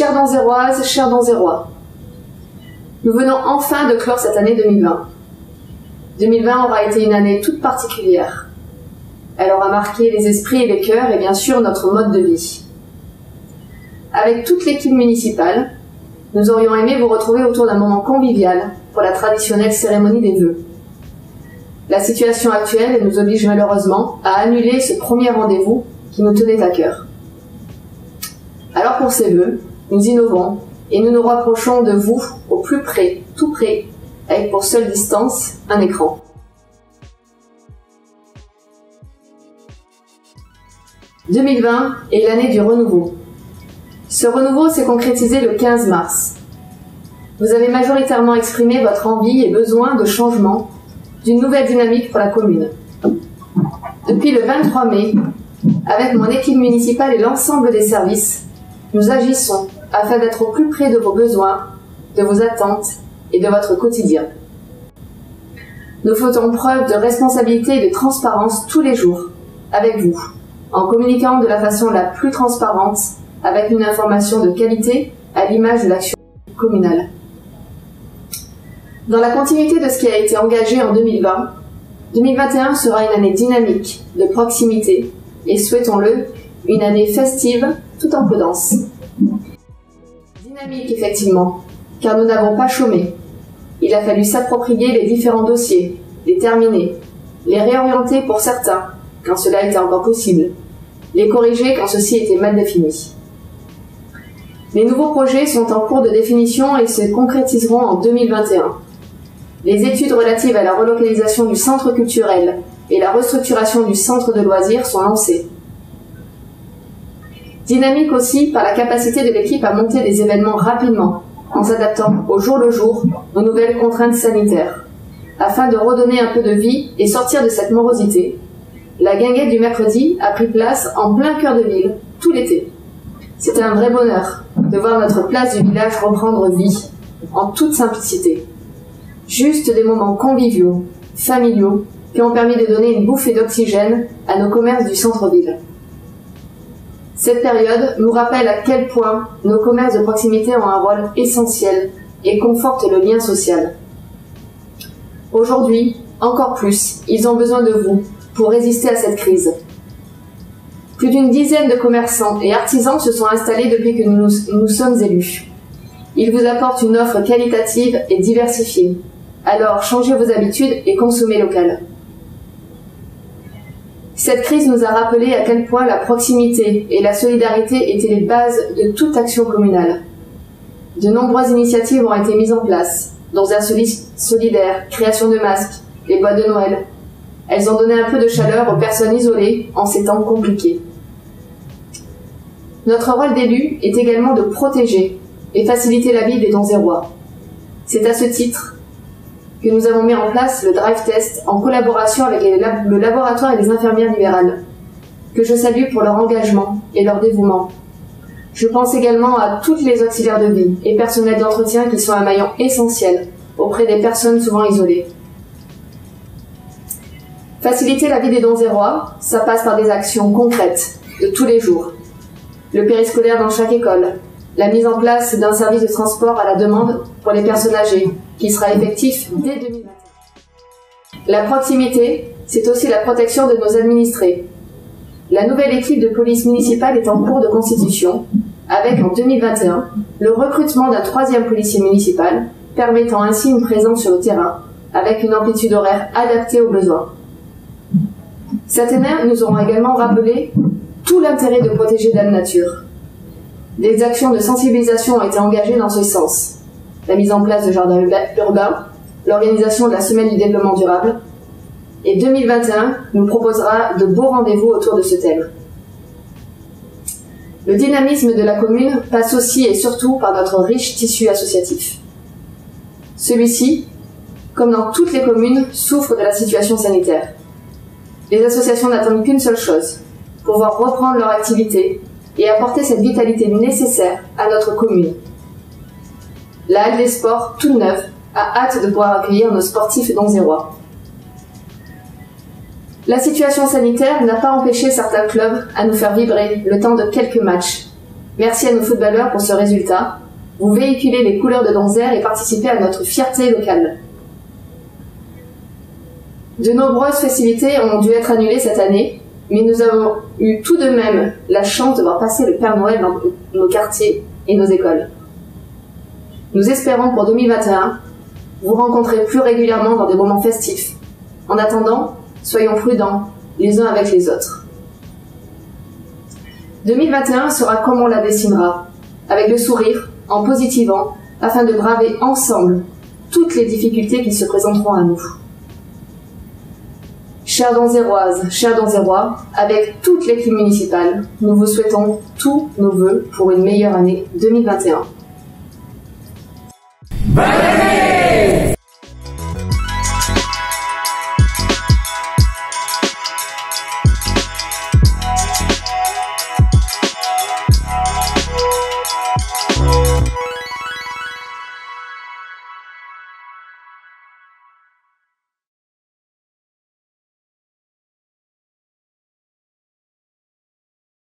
Chères Donzéroises, chers Donzérois, nous venons enfin de clore cette année 2020. 2020 aura été une année toute particulière. Elle aura marqué les esprits et les cœurs et bien sûr notre mode de vie. Avec toute l'équipe municipale, nous aurions aimé vous retrouver autour d'un moment convivial pour la traditionnelle cérémonie des vœux. La situation actuelle nous oblige malheureusement à annuler ce premier rendez-vous qui nous tenait à cœur. Alors pour ces vœux, nous innovons et nous nous rapprochons de vous au plus près, tout près, avec pour seule distance un écran. « 2020 est l'année du renouveau. Ce renouveau s'est concrétisé le 15 mars. Vous avez majoritairement exprimé votre envie et besoin de changement, d'une nouvelle dynamique pour la commune. Depuis le 23 mai, avec mon équipe municipale et l'ensemble des services, nous agissons afin d'être au plus près de vos besoins, de vos attentes et de votre quotidien. Nous faisons preuve de responsabilité et de transparence tous les jours, avec vous, en communiquant de la façon la plus transparente, avec une information de qualité à l'image de l'action communale. Dans la continuité de ce qui a été engagé en 2020, 2021 sera une année dynamique, de proximité, et souhaitons-le, une année festive tout en prudence. Dynamique effectivement, car nous n'avons pas chômé. Il a fallu s'approprier les différents dossiers, les terminer, les réorienter pour certains, quand cela était encore possible, les corriger quand ceci était mal défini. Les nouveaux projets sont en cours de définition et se concrétiseront en 2021. Les études relatives à la relocalisation du centre culturel et la restructuration du centre de loisirs sont lancées. Dynamique aussi par la capacité de l'équipe à monter des événements rapidement, en s'adaptant au jour le jour aux nouvelles contraintes sanitaires. Afin de redonner un peu de vie et sortir de cette morosité, la guinguette du mercredi a pris place en plein cœur de ville, tout l'été. C'était un vrai bonheur de voir notre place du village reprendre vie, en toute simplicité. Juste des moments conviviaux, familiaux, qui ont permis de donner une bouffée d'oxygène à nos commerces du centre-ville. Cette période nous rappelle à quel point nos commerces de proximité ont un rôle essentiel et confortent le lien social. Aujourd'hui, encore plus, ils ont besoin de vous pour résister à cette crise. Plus d'une dizaine de commerçants et artisans se sont installés depuis que nous sommes élus. Ils vous apportent une offre qualitative et diversifiée. Alors, changez vos habitudes et consommez local. Cette crise nous a rappelé à quel point la proximité et la solidarité étaient les bases de toute action communale. De nombreuses initiatives ont été mises en place, dont un solidaire, création de masques, les boîtes de Noël. Elles ont donné un peu de chaleur aux personnes isolées en ces temps compliqués. Notre rôle d'élu est également de protéger et faciliter la vie des Donzérois. C'est à ce titre que nous avons mis en place le Drive Test en collaboration avec le laboratoire et les infirmières libérales, que je salue pour leur engagement et leur dévouement. Je pense également à toutes les auxiliaires de vie et personnels d'entretien qui sont un maillon essentiel auprès des personnes souvent isolées. Faciliter la vie des Donzérois, ça passe par des actions concrètes de tous les jours. Le périscolaire dans chaque école, la mise en place d'un service de transport à la demande pour les personnes âgées, qui sera effectif dès 2021. La proximité, c'est aussi la protection de nos administrés. La nouvelle équipe de police municipale est en cours de constitution, avec en 2021 le recrutement d'un 3e policier municipal, permettant ainsi une présence sur le terrain, avec une amplitude horaire adaptée aux besoins. Cette année, nous aurons également rappelé tout l'intérêt de protéger Dame Nature. Des actions de sensibilisation ont été engagées dans ce sens. La mise en place de jardins urbains, l'organisation de la Semaine du développement durable, et 2021 nous proposera de beaux rendez-vous autour de ce thème. Le dynamisme de la commune passe aussi et surtout par notre riche tissu associatif. Celui-ci, comme dans toutes les communes, souffre de la situation sanitaire. Les associations n'attendent qu'une seule chose, pouvoir reprendre leur activité et apporter cette vitalité nécessaire à notre commune. La Halle des Sports, toute neuve, a hâte de pouvoir accueillir nos sportifs donzérois. La situation sanitaire n'a pas empêché certains clubs à nous faire vibrer le temps de quelques matchs, Merci à nos footballeurs pour ce résultat. Vous véhiculez les couleurs de Donzère et participez à notre fierté locale. De nombreuses festivités ont dû être annulées cette année, mais nous avons eu tout de même la chance de voir passer le Père Noël dans nos quartiers et nos écoles. Nous espérons pour 2021 vous rencontrer plus régulièrement dans des moments festifs. En attendant, soyons prudents les uns avec les autres. 2021 sera comme on la dessinera, avec le sourire, en positivant, afin de braver ensemble toutes les difficultés qui se présenteront à nous. Chères Donzéroises, chers Donzérois, avec toute l'équipe municipale, nous vous souhaitons tous nos vœux pour une meilleure année 2021.